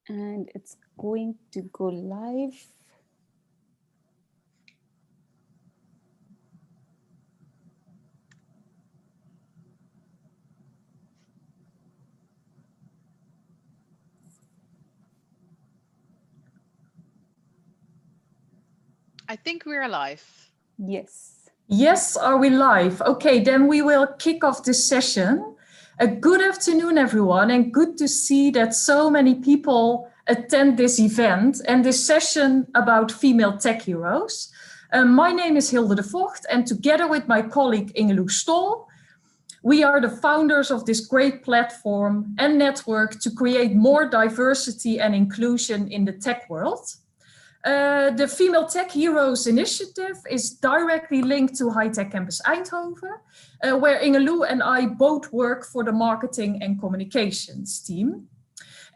and it's going to go live. I think we're live. Yes. Yes, are we live? Okay, then we will kick off this session. Good afternoon, everyone, and good to see that so many people attend this event and this session about female tech heroes. My name is Hilde de Vocht, and together with my colleague Ingeloe Stol, we are the founders of this great platform and network to create more diversity and inclusion in the tech world. The Female Tech Heroes initiative is directly linked to High Tech Campus Eindhoven, where Ingeloe and I both work for the marketing and communications team.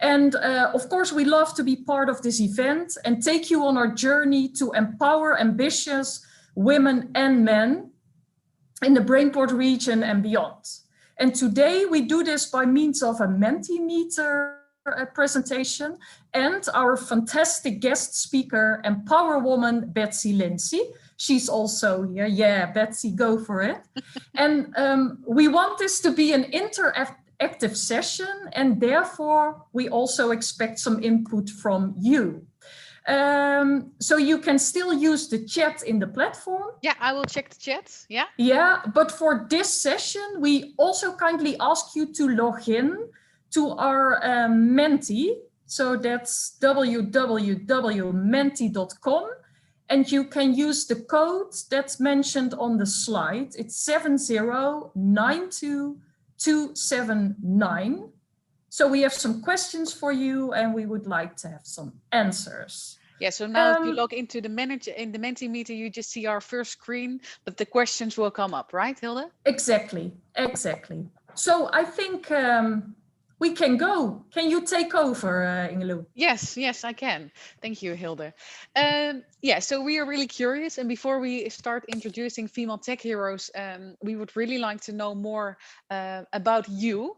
And of course, we love to be part of this event and take you on our journey to empower ambitious women and men in the BRAINPORT region and beyond. And today we do this by means of a Mentimeter presentation and our fantastic guest speaker and power woman, Betsy Lindsay. She's also here. Yeah, Betsy, go for it. And we want this to be an interactive session, and therefore we also expect some input from you. So you can still use the chat in the platform. Yeah, I will check the chat. Yeah. Yeah, but for this session, we also kindly ask you to log in to our Menti. So that's www.menti.com. And you can use the code that's mentioned on the slide. It's 7092279. So we have some questions for you and we would like to have some answers. Yeah, so now if you log into the Mentimeter, you just see our first screen, but the questions will come up, right, Hilde? Exactly. So I think we can go. Can you take over, Ingeloe? Yes, I can. Thank you, Hilde. Yeah, so we are really curious. And before we start introducing female tech heroes, we would really like to know more about you.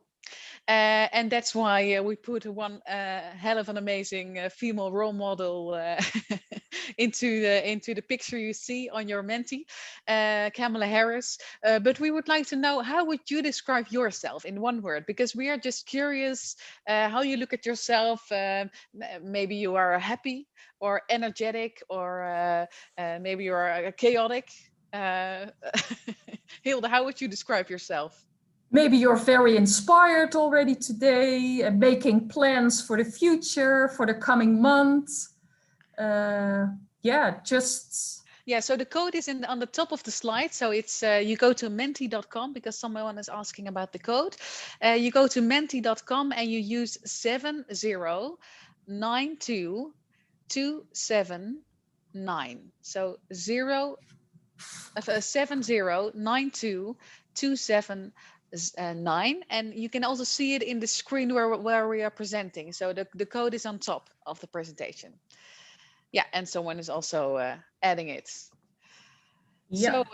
And that's why we put one hell of an amazing female role model into the picture you see on your Menti, Kamala Harris. But we would like to know, how would you describe yourself in one word? Because we are just curious how you look at yourself. Maybe you are happy or energetic, or maybe you are chaotic. Hilde, how would you describe yourself? Maybe you're very inspired already today, making plans for the future, for the coming months. Yeah, so the code is on the top of the slide. So it's you go to menti.com, because someone is asking about the code. You go to menti.com and you use 7092279. So 7092279. And you can also see it in the screen where we are presenting. So the code is on top of the presentation. Yeah, and someone is also adding it. Yeah. So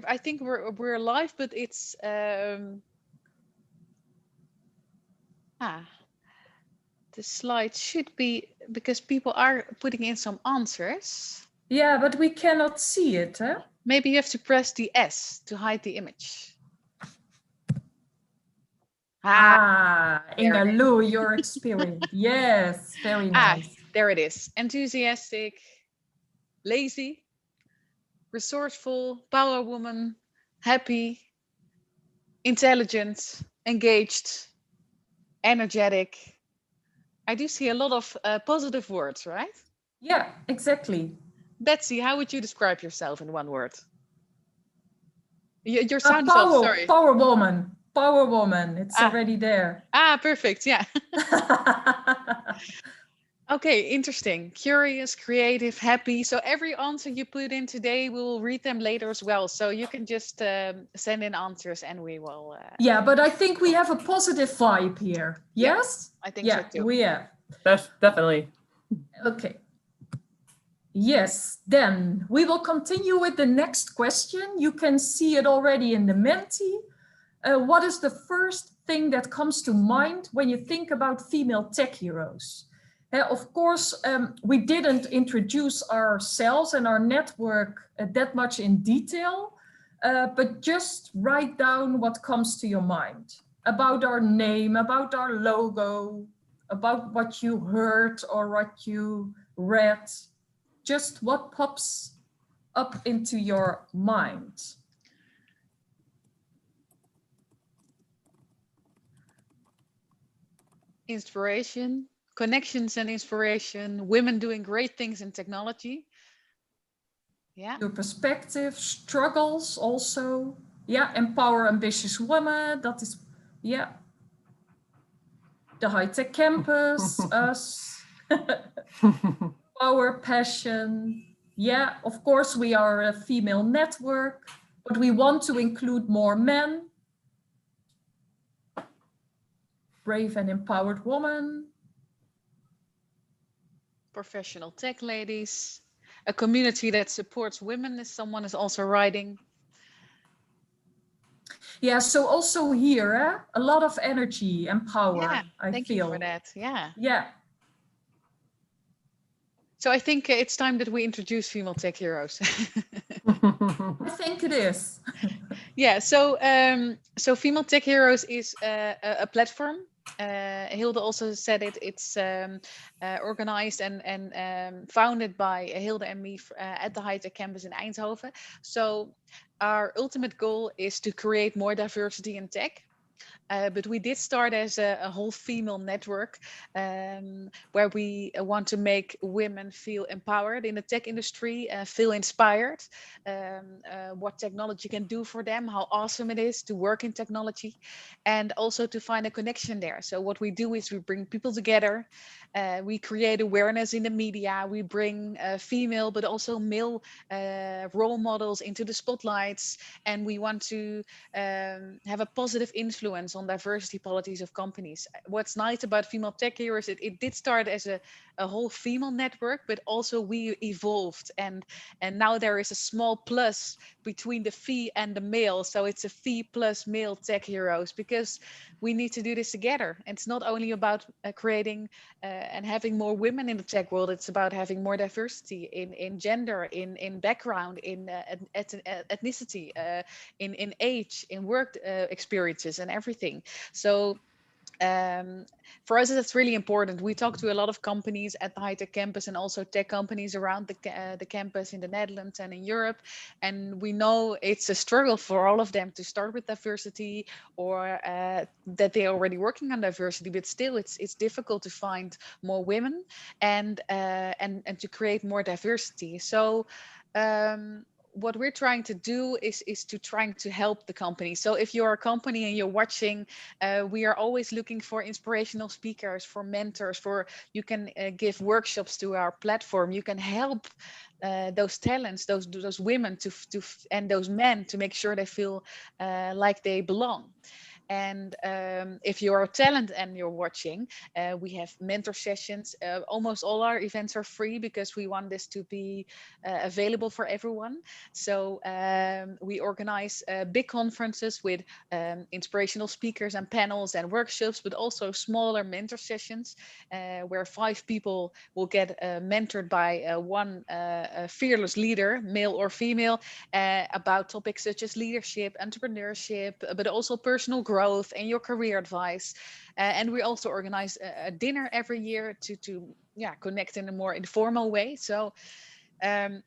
I think we're live, but it's the slide should be, because people are putting in some answers. Yeah, but we cannot see it. Huh? Maybe you have to press the S to hide the image. Ingeloe, your experience. Yes, very nice. There it is. Enthusiastic, lazy, resourceful, power woman, happy, intelligent, engaged, energetic. I do see a lot of positive words, right? Yeah, exactly. Betsy, how would you describe yourself in one word? Your sound is off, sorry. Power woman. Power woman. It's already there. Perfect. Yeah. Okay, interesting. Curious, creative, happy. So every answer you put in today, we will read them later as well. So you can just send in answers and we will... Yeah, but I think we have a positive vibe here. Yes? Yeah, I think so too. We have. Definitely. Okay. Yes, then we will continue with the next question. You can see it already in the Menti. What is the first thing that comes to mind when you think about female tech heroes? Of course, we didn't introduce ourselves and our network that much in detail, but just write down what comes to your mind about our name, about our logo, about what you heard or what you read, just what pops up into your mind. Inspiration, connections and inspiration, women doing great things in technology. Yeah. Your perspective, struggles also. Yeah, empower ambitious women. That is, yeah. The high-tech campus, us. Power, passion. Yeah, of course, we are a female network, but we want to include more men. Brave and empowered woman. Professional tech ladies. A community that supports women, as someone is also writing. Yeah, so also here, a lot of energy and power, Yeah, I thank feel. you for that. Yeah. Yeah. So I think it's time that we introduce female tech heroes. I think it is. Yeah, so Female Tech Heroes is a platform. Hilde also said it. It's organized and founded by Hilde and me at the High Tech Campus in Eindhoven. So our ultimate goal is to create more diversity in tech. But we did start as a whole female network where we want to make women feel empowered in the tech industry, feel inspired, what technology can do for them, how awesome it is to work in technology, and also to find a connection there. So what we do is we bring people together, we create awareness in the media, we bring female but also male role models into the spotlights, and we want to have a positive influence on diversity policies of companies. What's nice about Female Tech Heroes, it did start as a whole female network, but also we evolved, and now there is a small plus between the fee and the male. So it's a fee plus male tech heroes, because we need to do this together. It's not only about creating and having more women in the tech world, it's about having more diversity in gender, in background, in ethnicity, in age, in work experiences and everything. So for us, that's really important. We talk to a lot of companies at the High Tech Campus and also tech companies around the campus in the Netherlands and in Europe. And we know it's a struggle for all of them to start with diversity, or that they're already working on diversity, but still it's difficult to find more women and to create more diversity. So what we're trying to do is to trying to help the company. So if you're a company and you're watching, we are always looking for inspirational speakers, for mentors, for you can give workshops to our platform. You can help those talents, those women and those men to make sure they feel like they belong. And if you're a talent and you're watching, we have mentor sessions. Almost all our events are free because we want this to be available for everyone. So we organize big conferences with inspirational speakers and panels and workshops, but also smaller mentor sessions where 5 people will get mentored by one fearless leader, male or female, about topics such as leadership, entrepreneurship, but also personal growth and your career advice. And we also organize a dinner every year to connect in a more informal way. So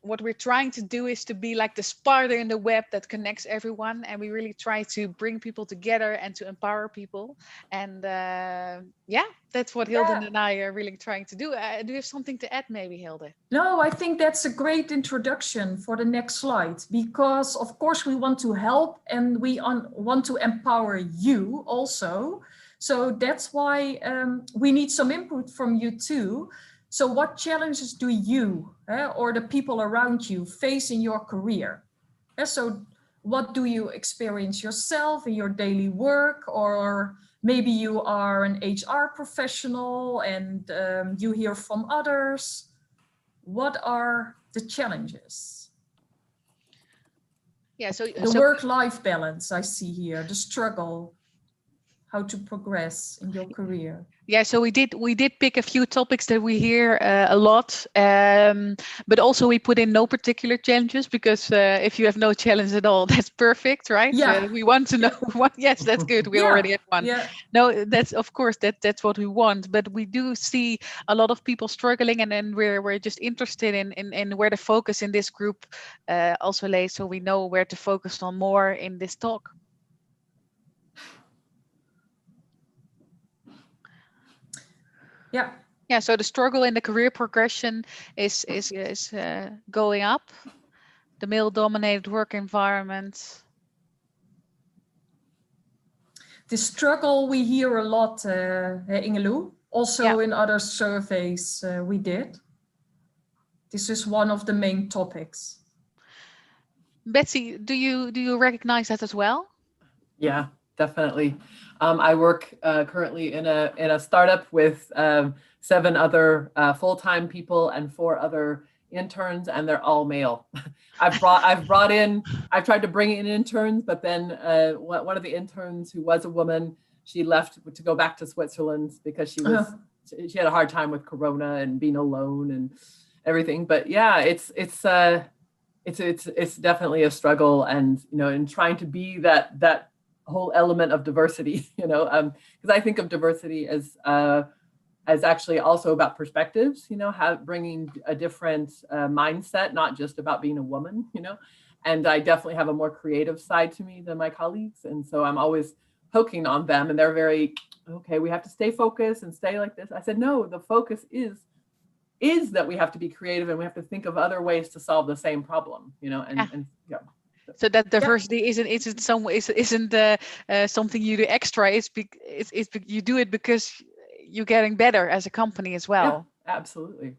what we're trying to do is to be like the spider in the web that connects everyone, and we really try to bring people together and to empower people. And that's what Hilde and I are really trying to do. Do you have something to add, maybe, Hilde? No, I think that's a great introduction for the next slide, because of course we want to help and we want to empower you also. So that's why we need some input from you too. So what challenges do you or the people around you face in your career? So what do you experience yourself in your daily work? Or maybe you are an HR professional and you hear from others. What are the challenges? Yeah, so the work-life balance I see here, the struggle. how to progress in your career. Yeah, so we did pick a few topics that we hear a lot, but also we put in no particular challenges, because if you have no challenge at all, that's perfect, right? Yeah. We want to know what. Yes, that's good. We already have one. Yeah. No, that's of course that's what we want, but we do see a lot of people struggling, and then we're just interested in where the focus in this group also lays, so we know where to focus on more in this talk. Yeah. Yeah, so the struggle in the career progression is going up. The male-dominated work environment. The struggle we hear a lot, Ingeloe, also in other surveys we did. This is one of the main topics. Betsy, do you recognize that as well? Yeah, definitely. I work currently in a startup with 7 other full-time people and 4 other interns, and they're all male. I've tried to bring in interns, but then one of the interns, who was a woman, she left to go back to Switzerland because she had a hard time with Corona and being alone and everything. But yeah, it's definitely a struggle, and in trying to be that whole element of diversity, because I think of diversity as actually also about perspectives, bringing a different mindset, not just about being a woman, and I definitely have a more creative side to me than my colleagues. And so I'm always poking on them, and they're very, okay, we have to stay focused and stay like this. I said, no, the focus is that we have to be creative, and we have to think of other ways to solve the same problem, and So that diversity isn't something you do extra. It's you do it because you're getting better as a company as well. Yeah, absolutely.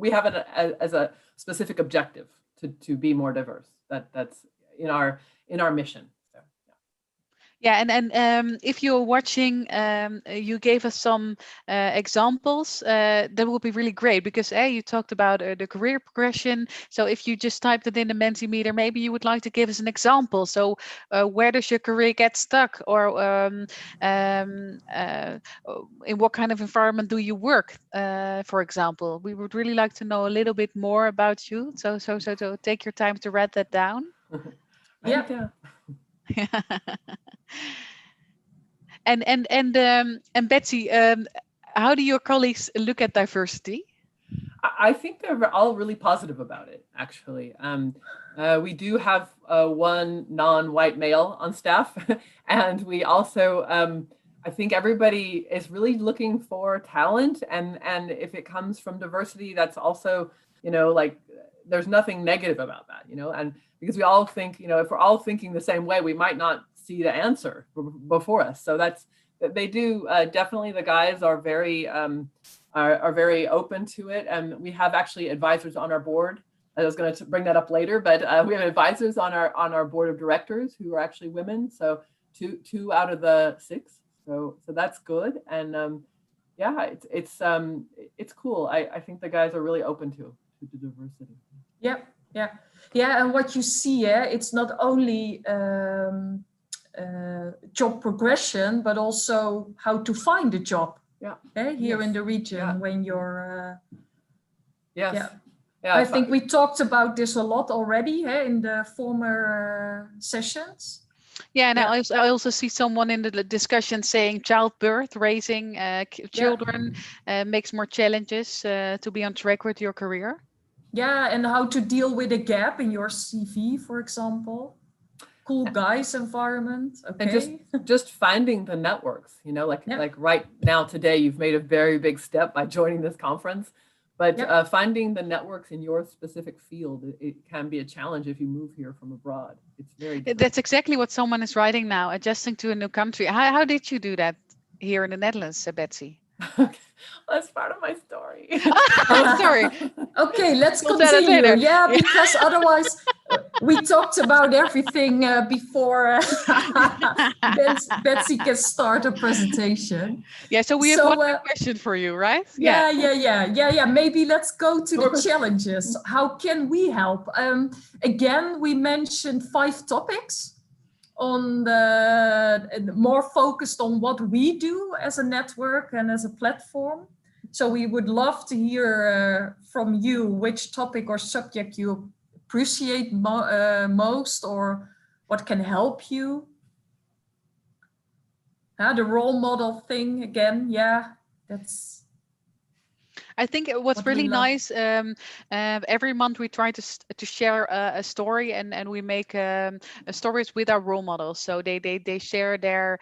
We have it as a specific objective to be more diverse. That's in our mission. Yeah, and if you're watching, you gave us some examples. That would be really great, because you talked about the career progression. So if you just typed it in the Mentimeter, maybe you would like to give us an example. So where does your career get stuck, or in what kind of environment do you work? For example, we would really like to know a little bit more about you. So take your time to write that down. Yeah. And Betsy, how do your colleagues look at diversity? I think they're all really positive about it, actually. We do have one non-white male on staff, and we also, I think everybody is really looking for talent, and if it comes from diversity, that's also, like, there's nothing negative about that, and because we all think, if we're all thinking the same way, we might not see the answer before us. So they do definitely. The guys are very open to it, and we have actually advisors on our board. I was going to bring that up later, but we have advisors on our board of directors who are actually women. So two out of the 6. So that's good, and yeah, it's cool. I think the guys are really open to diversity. Yeah, and what you see, it's not only job progression, but also how to find a job. Here in the region when you're. Yeah, I think we talked about this a lot already in the former sessions. Yeah, and I also see someone in the discussion saying childbirth, raising children makes more challenges to be on track with your career. Yeah, and how to deal with a gap in your CV, for example. Cool guys environment. Okay. And just finding the networks, like right now today, you've made a very big step by joining this conference, but finding the networks in your specific field, it can be a challenge if you move here from abroad. It's very difficult. That's exactly what someone is writing now, adjusting to a new country. How did you do that here in the Netherlands, Betsy? That's part of my story. Sorry. Okay, let's continue. Yeah, because otherwise we talked about everything before Betsy can start a presentation. Yeah, so we have one question for you, right? Yeah. Maybe let's go to the challenges. How can we help? Again, we mentioned 5 topics. on the more focused on what we do as a network and as a platform. So we would love to hear from you which topic or subject you appreciate most, or what can help you. The role model thing again, yeah, that's. I think what's What we really love. nice, every month we try to share a story, and we make stories with our role models. So they share their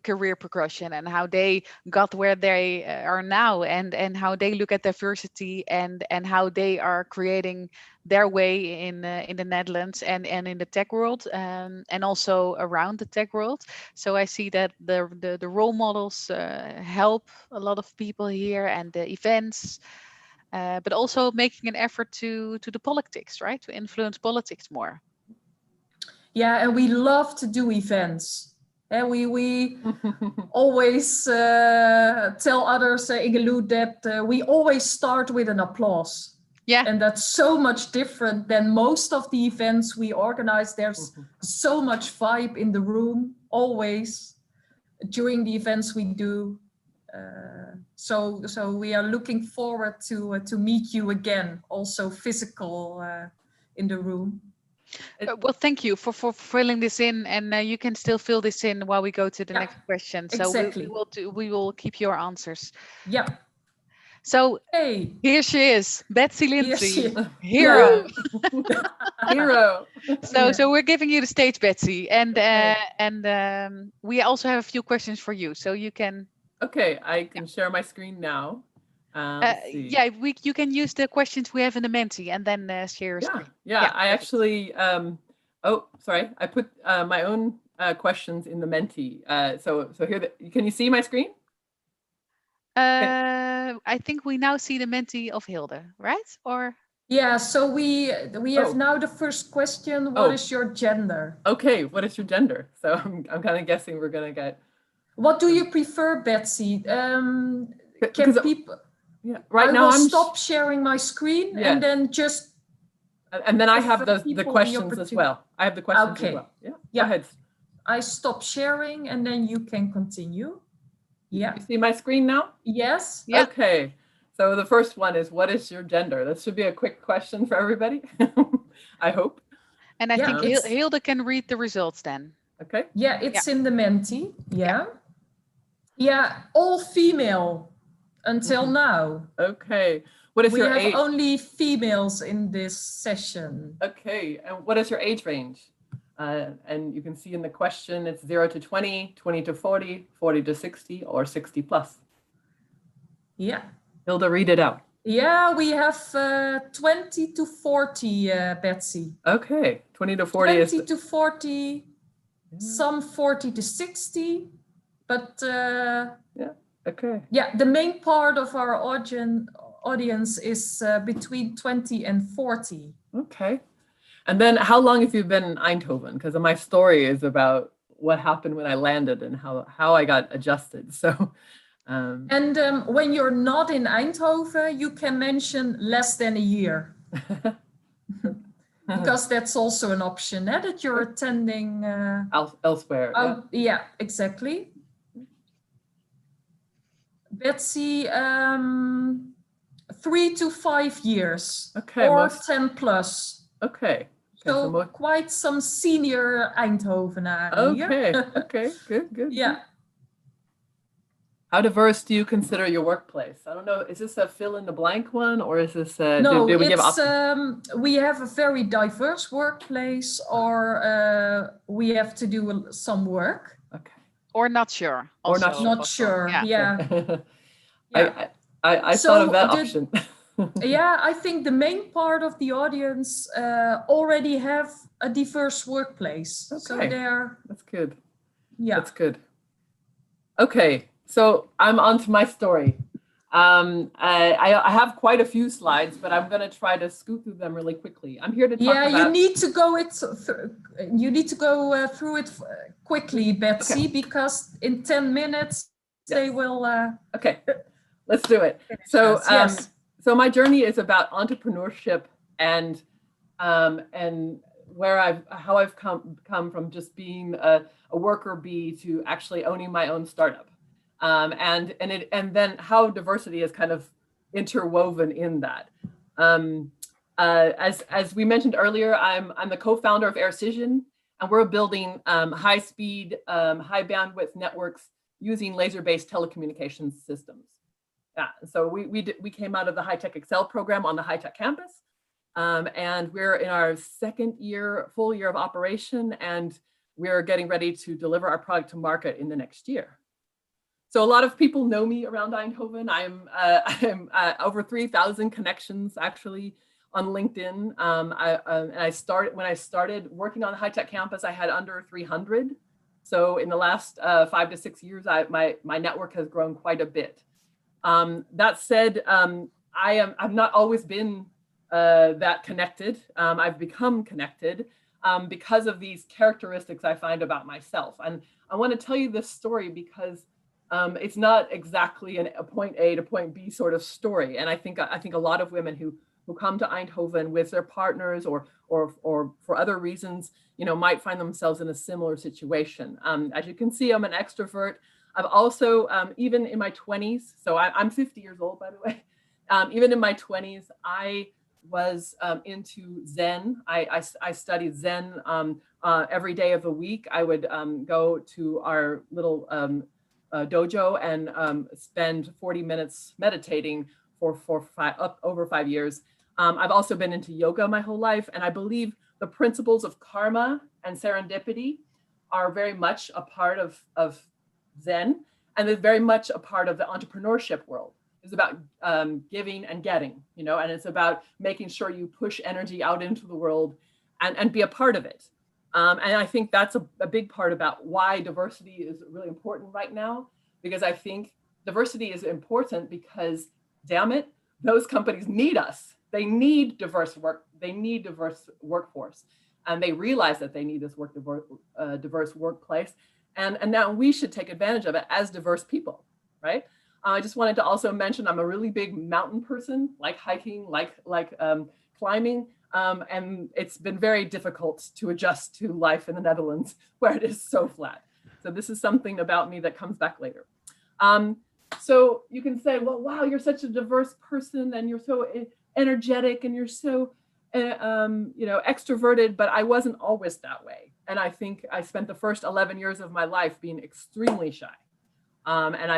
career progression and how they got where they are now, and how they look at diversity, and how they are creating their way in the Netherlands and in the tech world, and also around the tech world. So I see that the role models help a lot of people here, and the events, but also making an effort to the politics, right? To influence politics more. Yeah, and we love to do events. And we always tell others, Ingeloe, that we always start with an applause. Yeah. And that's so much different than most of the events we organize. There's so much vibe in the room, always, during the events we do. So we are looking forward to meet you again, also physical in the room. Well, thank you for filling this in, and you can still fill this in while we go to the next question. So exactly. we will keep your answers. Yeah. So hey, here she is, Betsy Lindsay, hero. Hero. So we're giving you the stage, Betsy, and we also have a few questions for you, so you can. Okay, I can share my screen now. Yeah, you can use the questions we have in the Menti, and then share your screen. Yeah, I actually. Oh, sorry, I put my own questions in the Menti. So here, can you see my screen? I think we now see the Menti of Hilde, right? Or yeah, so we have now the first question. What is your gender? Okay, what is your gender? So I'm kind of guessing we're gonna get. What do you prefer, Betsy? Can people? Yeah, right now I will stop sharing my screen and then just. And then I have the questions as well. I have the questions as well. Yeah. Go ahead. I stop sharing and then you can continue. Yeah. You see my screen now? Yes. Yeah. Okay. So the first one is, what is your gender? That should be a quick question for everybody. I hope. And I think Hilde can read the results then. Okay. Yeah, it's in the Menti. Yeah. Yeah, all female until now. Okay. What is your age? We have only females in this session. Okay. And what is your age range? And you can see in the question, it's 0 to 20, 20 to 40, 40 to 60, or 60 plus. Yeah. Hilde, read it out. Yeah, we have 20 to 40, Betsy. Okay. 20 to 40 is... 20 to 40, some 40 to 60, but... yeah, okay. Yeah, the main part of our audience is between 20 and 40. Okay. And then how long have you been in Eindhoven? Because my story is about what happened when I landed and how I got adjusted. So, and when you're not in Eindhoven, you can mention less than a year. Because that's also an option, that you're attending elsewhere. Yeah, exactly. Betsy, 3 to 5 years. Okay. Or 10 plus. Okay. So quite some senior Eindhovenaren. Okay. Okay. Good. Yeah. How diverse do you consider your workplace? I don't know. Is this a fill in the blank one, or is this no? We have a very diverse workplace, or we have to do some work. Okay. Or not sure. Or not sure. Yeah. I thought of that option. Yeah, I think the main part of the audience already have a diverse workplace. Okay. So that's good. Yeah. That's good. Okay. So I'm on to my story. I have quite a few slides, but I'm going to try to scoot through them really quickly. I'm here to talk about... you need to go through it quickly, Betsy, because in 10 minutes they will... Okay, let's do it. So, so my journey is about entrepreneurship and how I've come from just being a worker bee to actually owning my own startup, and then how diversity is kind of interwoven in that. As we mentioned earlier, I'm the co-founder of Aircision, and we're building high-speed, high-bandwidth networks using laser-based telecommunications systems. Yeah, so we came out of the High Tech Excel program on the High Tech campus, and we're in our full year of operation, and we're getting ready to deliver our product to market in the next year. So a lot of people know me around Eindhoven. I'm over 3,000 connections actually on LinkedIn. When I started working on the High Tech campus, I had under 300. So in the last 5 to 6 years, my network has grown quite a bit. That said, I've not always been that connected. I've become connected because of these characteristics I find about myself. And I want to tell you this story because it's not exactly a point A to point B sort of story. And I think a lot of women who come to Eindhoven with their partners or for other reasons, might find themselves in a similar situation. As you can see, I'm an extrovert. I've also, even in my 20s, so I'm 50 years old, by the way. Even in my 20s, I was into Zen. I studied Zen every day of the week. I would go to our little dojo and spend 40 minutes meditating for over 5 years. I've also been into yoga my whole life, and I believe the principles of karma and serendipity are very much a part of Zen, and they're very much a part of the entrepreneurship world. It's about giving and getting, and it's about making sure you push energy out into the world and be a part of it. And I think that's a big part about why diversity is really important right now, because I think diversity is important because, damn it, those companies need us. They need diverse work. They need diverse workforce, and they realize that they need this diverse workplace. And now we should take advantage of it as diverse people, right? I just wanted to also mention I'm a really big mountain person, like hiking, like climbing, and it's been very difficult to adjust to life in the Netherlands where it is so flat. So this is something about me that comes back later. So you can say, well, wow, you're such a diverse person and you're so energetic and you're so extroverted, but I wasn't always that way. And I think I spent the first 11 years of my life being extremely shy.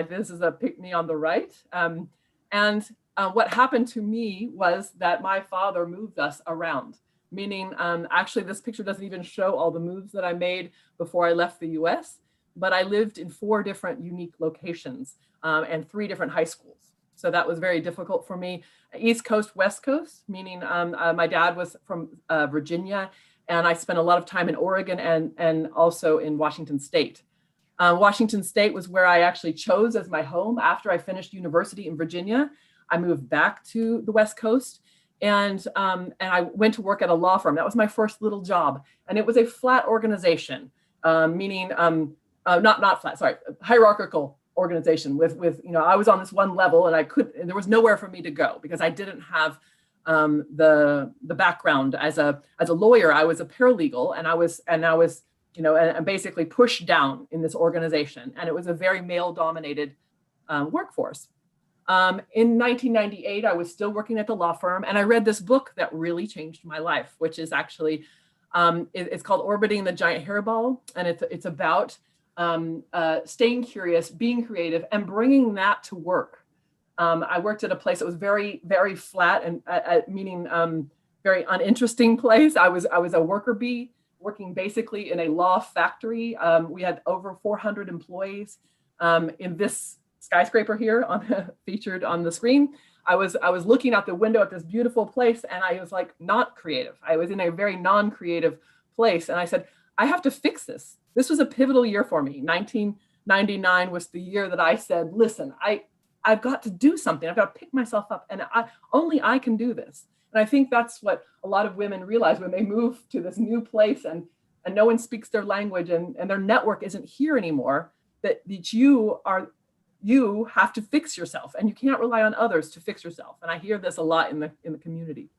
This is a picture on the right. What happened to me was that my father moved us around, meaning actually this picture doesn't even show all the moves that I made before I left the US, but I lived in 4 different unique locations and 3 different high schools. So that was very difficult for me. East Coast, West Coast, meaning my dad was from Virginia, and I spent a lot of time in Oregon and also in Washington State. Washington State was where I actually chose as my home. After I finished university in Virginia, I moved back to the West Coast, and I went to work at a law firm. That was my first little job, and it was a flat organization, meaning not flat, sorry, hierarchical organization with I was on this one level, and there was nowhere for me to go because I didn't have the background as a lawyer. I was a paralegal, and I was and basically pushed down in this organization, and it was a very male-dominated workforce. In 1998, I was still working at the law firm, and I read this book that really changed my life, which is actually it's called Orbiting the Giant Hairball, and it's about staying curious, being creative, and bringing that to work. I worked at a place that was very, very flat, and meaning very uninteresting place. I was a worker bee working basically in a law factory. We had over 400 employees in this skyscraper here featured on the screen. I was looking out the window at this beautiful place, and I was like not creative. I was in a very non-creative place, and I said, I have to fix this. This was a pivotal year for me. 1999 was the year that I said, listen, I've got to do something. I've got to pick myself up, and only I can do this. And I think that's what a lot of women realize when they move to this new place and no one speaks their language and their network isn't here anymore, that you have to fix yourself, and you can't rely on others to fix yourself. And I hear this a lot in the community.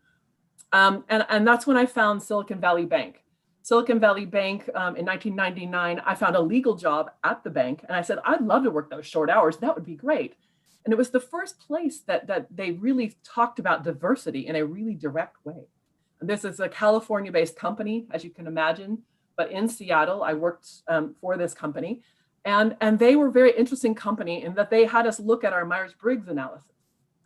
And that's when I found Silicon Valley Bank. Silicon Valley Bank in 1999, I found a legal job at the bank. And I said, I'd love to work those short hours. That would be great. And it was the first place that they really talked about diversity in a really direct way. And this is a California-based company, as you can imagine. But in Seattle, I worked for this company. And they were a very interesting company in that they had us look at our Myers-Briggs analysis.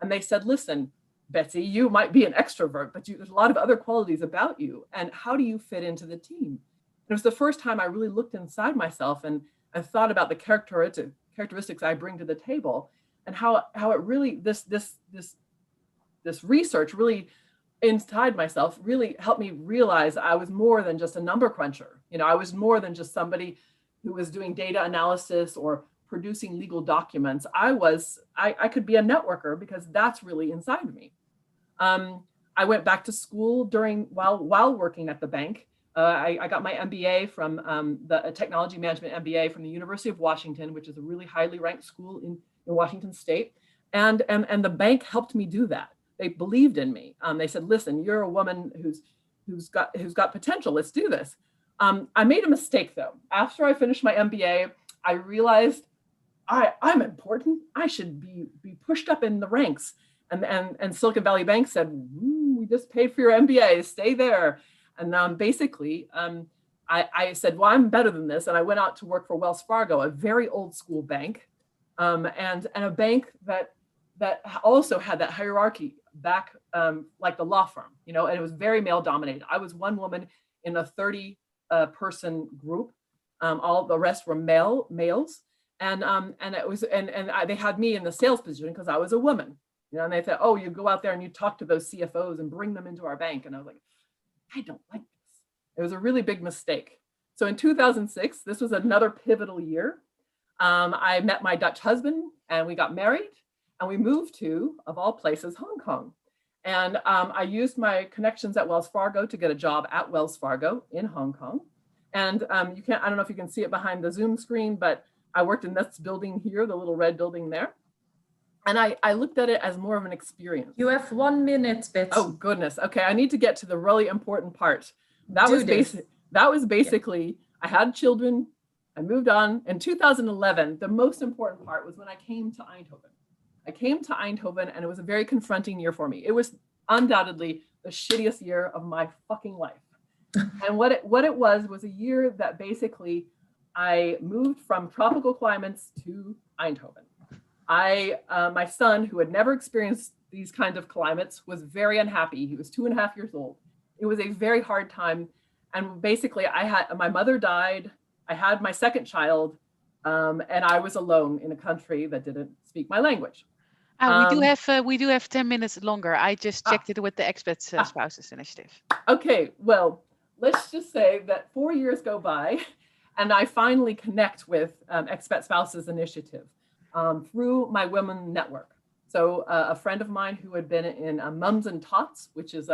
And they said, listen, Betsy, you might be an extrovert, but there's a lot of other qualities about you. And how do you fit into the team? And it was the first time I really looked inside myself and thought about the characteristics I bring to the table, and how it really, this research really inside myself really helped me realize I was more than just a number cruncher. You know, I was more than just somebody who was doing data analysis or producing legal documents. I could be a networker because that's really inside of me. I went back to school while working at the bank. I got my MBA from the technology management MBA from the University of Washington, which is a really highly ranked school in Washington State. And the bank helped me do that. They believed in me. They said, listen, you're a woman who's got potential. Let's do this. I made a mistake though. After I finished my MBA, I realized I'm important. I should be pushed up in the ranks. And Silicon Valley Bank said, we just paid for your MBA, stay there. And basically, I said, well, I'm better than this. And I went out to work for Wells Fargo, a very old school bank, and a bank that also had that hierarchy back like the law firm, you know, and it was very male dominated. I was one woman in a 30 person group. All the rest were males. And they had me in the sales position because I was a woman, you know, and they said, oh, you go out there and you talk to those CFOs and bring them into our bank. And I was like, I don't like this. It was a really big mistake. So in 2006, this was another pivotal year. I met my Dutch husband and we got married and we moved to, of all places, Hong Kong. And I used my connections at Wells Fargo to get a job at Wells Fargo in Hong Kong. And I don't know if you can see it behind the Zoom screen, but I worked in this building here, the little red building there. And I looked at it as more of an experience. You have 1 minute, Betsy. Oh, goodness. Okay, I need to get to the really important part. That was basically, I had children, I moved on. In 2011, the most important part was when I came to Eindhoven. I came to Eindhoven and it was a very confronting year for me. It was undoubtedly the shittiest year of my fucking life. And what it was a year that basically I moved from tropical climates to Eindhoven. My son, who had never experienced these kinds of climates, was very unhappy. He was 2.5 years old. It was a very hard time. And basically my mother died. I had my second child, and I was alone in a country that didn't speak my language. We do have 10 minutes longer. I just checked it with the Spouses Initiative. Okay, well, let's just say that 4 years go by, and I finally connect with Expat Spouses Initiative through my women network. So a friend of mine who had been in Mums and Tots, which is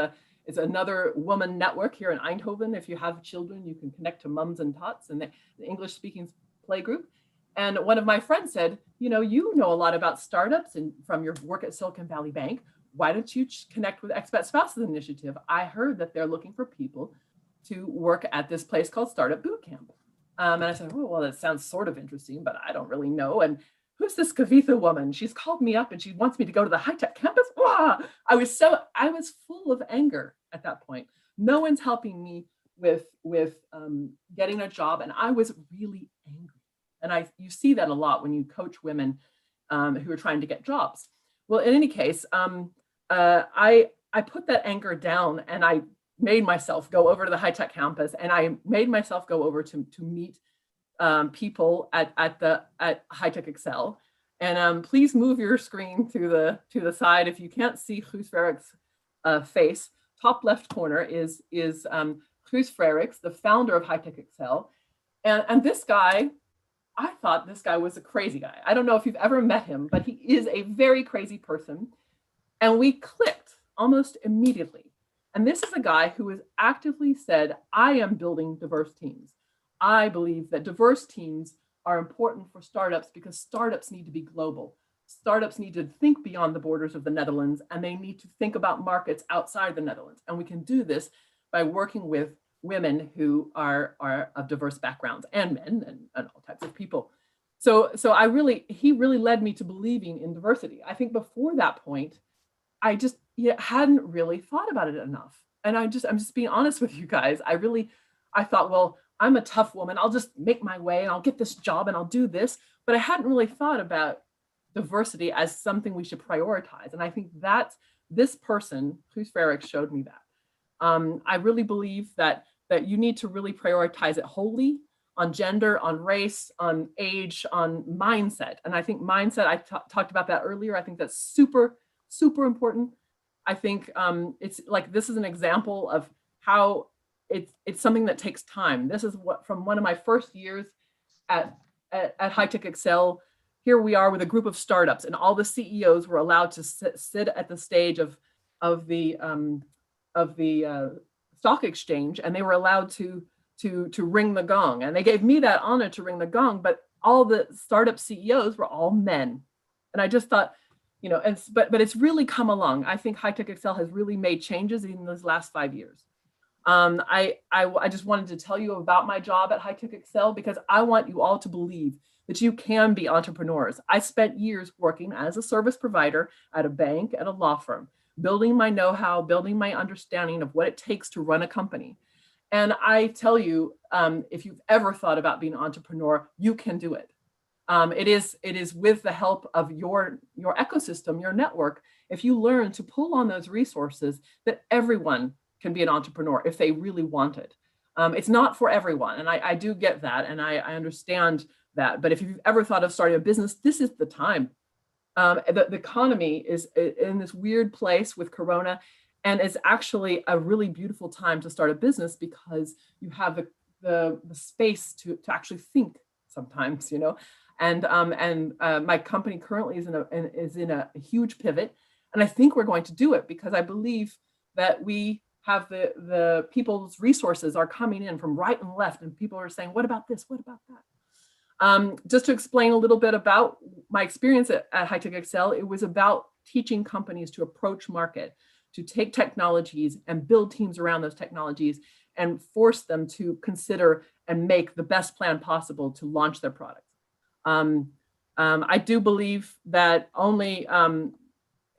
another woman network here in Eindhoven. If you have children, you can connect to Mums and Tots and the English speaking play group. And one of my friends said, you know a lot about startups and from your work at Silicon Valley Bank. Why don't you connect with Expat Spouses Initiative? I heard that they're looking for people to work at this place called Startup Bootcamp. And I said, oh, well, that sounds sort of interesting, but I don't really know. And who's this Kavitha woman? She's called me up and she wants me to go to the high-tech campus. Wah! I was full of anger at that point. No one's helping me with getting a job. And I was really angry. And you see that a lot when you coach women who are trying to get jobs. Well, in any case, I put that anger down and I made myself go over to the high-tech campus, and I made myself go over to meet people at High-Tech Excel. And please move your screen to the side. If you can't see Guus Verrick's face, top left corner is Guus Verrick, the founder of High-Tech Excel. And this guy, I thought this guy was a crazy guy. I don't know if you've ever met him, but he is a very crazy person. And we clicked almost immediately. And this is a guy who has actively said, I am building diverse teams. I believe that diverse teams are important for startups because startups need to be global. Startups need to think beyond the borders of the Netherlands, and they need to think about markets outside the Netherlands. And we can do this by working with women who are of diverse backgrounds, and men, and all types of people. So he really led me to believing in diversity. I think before that point, I just hadn't really thought about it enough. And I'm just being honest with you guys. I thought, well, I'm a tough woman. I'll just make my way and I'll get this job and I'll do this. But I hadn't really thought about diversity as something we should prioritize. And I think that this person, Guus Verix, showed me that. I really believe that you need to really prioritize it wholly on gender, on race, on age, on mindset. And I think mindset, I talked about that earlier. I think that's super, super important. I think it's like, this is an example of how it's something that takes time. This is what, from one of my first years at High Tech Excel, here we are with a group of startups, and all the CEOs were allowed to sit at the stage of the stock exchange, and they were allowed to ring the gong. And they gave me that honor to ring the gong, but all the startup CEOs were all men. And I just thought, but it's really come along. I think High Tech Excel has really made changes in those last 5 years. I just wanted to tell you about my job at High Tech Excel, because I want you all to believe that you can be entrepreneurs. I spent years working as a service provider at a bank, at a law firm, building my know-how, building my understanding of what it takes to run a company. And I tell you, if you've ever thought about being an entrepreneur, you can do it. It is with the help of your ecosystem, your network. If you learn to pull on those resources, that everyone can be an entrepreneur if they really want it. It's not for everyone, and I do get that, and I understand that. But if you've ever thought of starting a business, this is the time. The economy is in this weird place with Corona, and it's actually a really beautiful time to start a business, because you have the space to actually think sometimes, And my company currently is in a huge pivot, and I think we're going to do it because I believe that we have the people's resources are coming in from right and left, and people are saying, what about this? What about that? Just to explain a little bit about my experience at High Tech Excel, it was about teaching companies to approach market, to take technologies and build teams around those technologies and force them to consider and make the best plan possible to launch their products. I do believe that only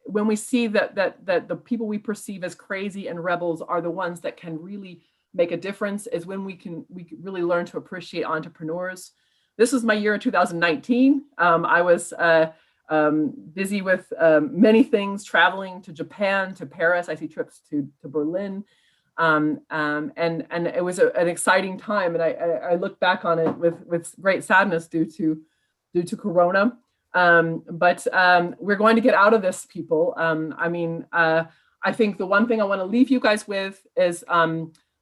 when we see that the people we perceive as crazy and rebels are the ones that can really make a difference, is when we can really learn to appreciate entrepreneurs. This was my year in 2019. I was busy with many things, traveling to Japan, to Paris. I see trips to Berlin. And it was an exciting time. And I look back on it with great sadness due to Corona. But we're going to get out of this, people. I think the one thing I want to leave you guys with is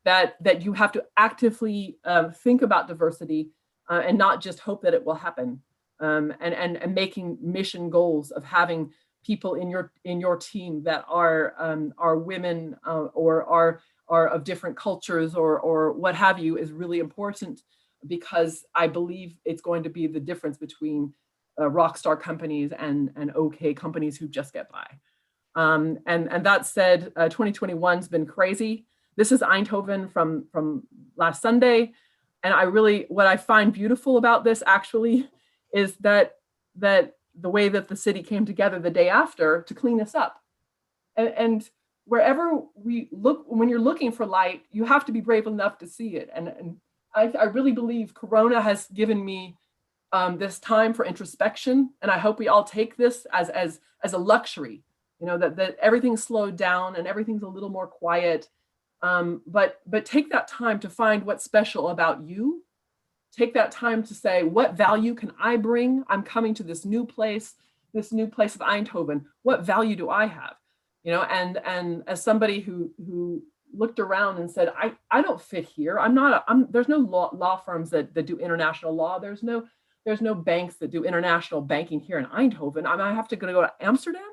that you have to actively think about diversity and not just hope that it will happen. And making mission goals of having people in your team that are women or are of different cultures or what have you is really important, because I believe it's going to be the difference between rock star companies and okay companies who just get by. And that said, 2021's been crazy. This is Eindhoven from last Sunday. And what I find beautiful about this actually is that the way that the city came together the day after to clean this up. And wherever we look, when you're looking for light, you have to be brave enough to see it. And I really believe Corona has given me this time for introspection. And I hope we all take this as a luxury, that everything's slowed down and everything's a little more quiet. But take that time to find what's special about you. Take that time to say, what value can I bring? I'm coming to this new place of Eindhoven. What value do I have? And as somebody who looked around and said, I don't fit here. There's no law firms that do international law. There's no banks that do international banking here in Eindhoven. I have to go to Amsterdam.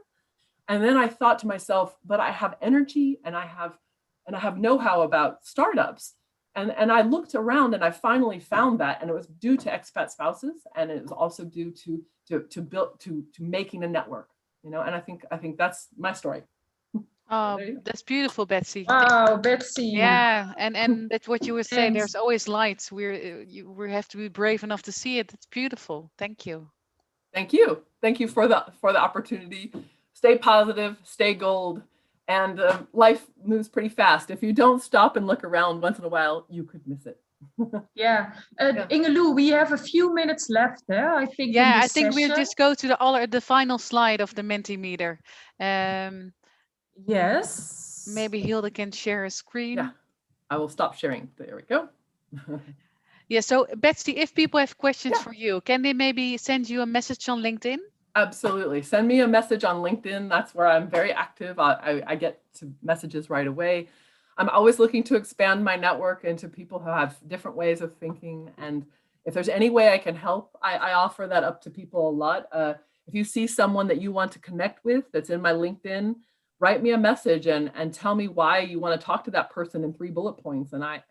And then I thought to myself, but I have energy and I have know-how about startups. And I looked around and I finally found that, and it was due to expat spouses, and it was also due to making a network, and I think that's my story. Oh, there you go. that's beautiful, Betsy. Wow, Betsy. Yeah, and that's what you were saying. Thanks. There's always lights. We have to be brave enough to see it. It's beautiful. Thank you. Thank you. Thank you for the opportunity. Stay positive, stay gold, and life moves pretty fast. If you don't stop and look around once in a while, you could miss it. Yeah. Yeah. Ingeloe, we have a few minutes left there, I think, in Yeah, this I think we'll session. just go to the final slide of the Mentimeter. Yes. Maybe Hilde can share a screen. Yeah, I will stop sharing. There we go. Yeah, so Betsy, if people have questions Yeah. for you, can they maybe send you a message on LinkedIn? Absolutely. Send me a message on LinkedIn. That's where I'm very active. I get to messages right away. I'm always looking to expand my network into people who have different ways of thinking. And if there's any way I can help, I offer that up to people a lot. If you see someone that you want to connect with that's in my LinkedIn, write me a message and tell me why you want to talk to that person in 3 bullet points. And I'll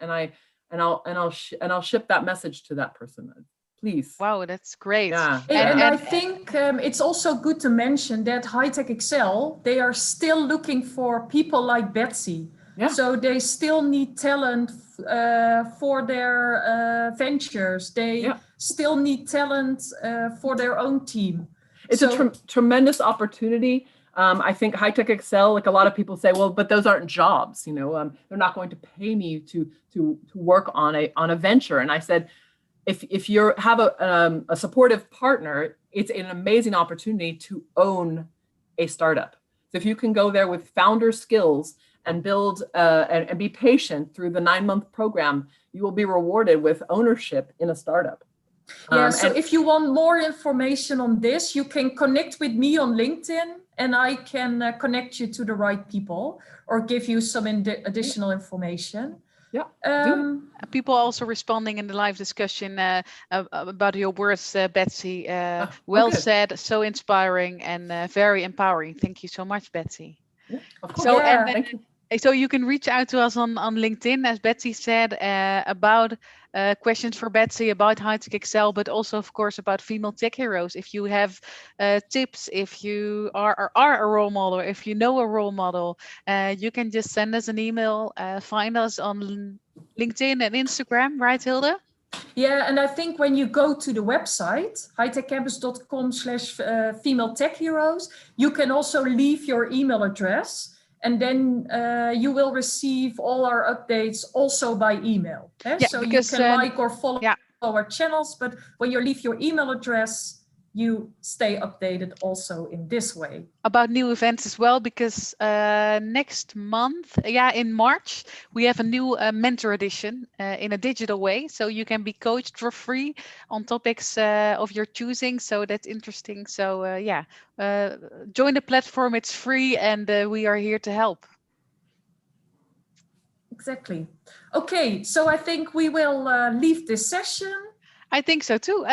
ship that message to that person. Please. Wow, that's great. Yeah. And yeah. I think it's also good to mention that High Tech Excel, they are still looking for people like Betsy. Yeah. So they still need talent for their ventures. They still need talent for their own team. It's a tremendous opportunity. I think High Tech Excel, like a lot of people say, well, but those aren't jobs. They're not going to pay me to work on a venture. And I said, if you have a supportive partner, it's an amazing opportunity to own a startup. So if you can go there with founder skills and build and be patient through the 9-month program, you will be rewarded with ownership in a startup. Yeah, so if you want more information on this, you can connect with me on LinkedIn and I can connect you to the right people or give you some additional information. Yeah. People also responding in the live discussion about your words, Betsy. Well said, so inspiring and very empowering. Thank you so much, Betsy. Yeah, of course. So, thank you. So you can reach out to us on LinkedIn, as Betsy said, about questions for Betsy about High Tech Excel, but also, of course, about female tech heroes. If you have tips, if you are a role model, if you know a role model, you can just send us an email, find us on LinkedIn and Instagram, right, Hilde? Yeah, and I think when you go to the website, hightechcampus.com/female tech heroes, you can also leave your email address. And then you will receive all our updates also by email. So because, you can like or follow our channels, but when you leave your email address, you stay updated also in this way. About new events as well, because next month, in March, we have a new mentor edition in a digital way. So you can be coached for free on topics of your choosing. So that's interesting. So join the platform. It's free and we are here to help. Exactly. Okay, so I think we will leave this session. I think so too.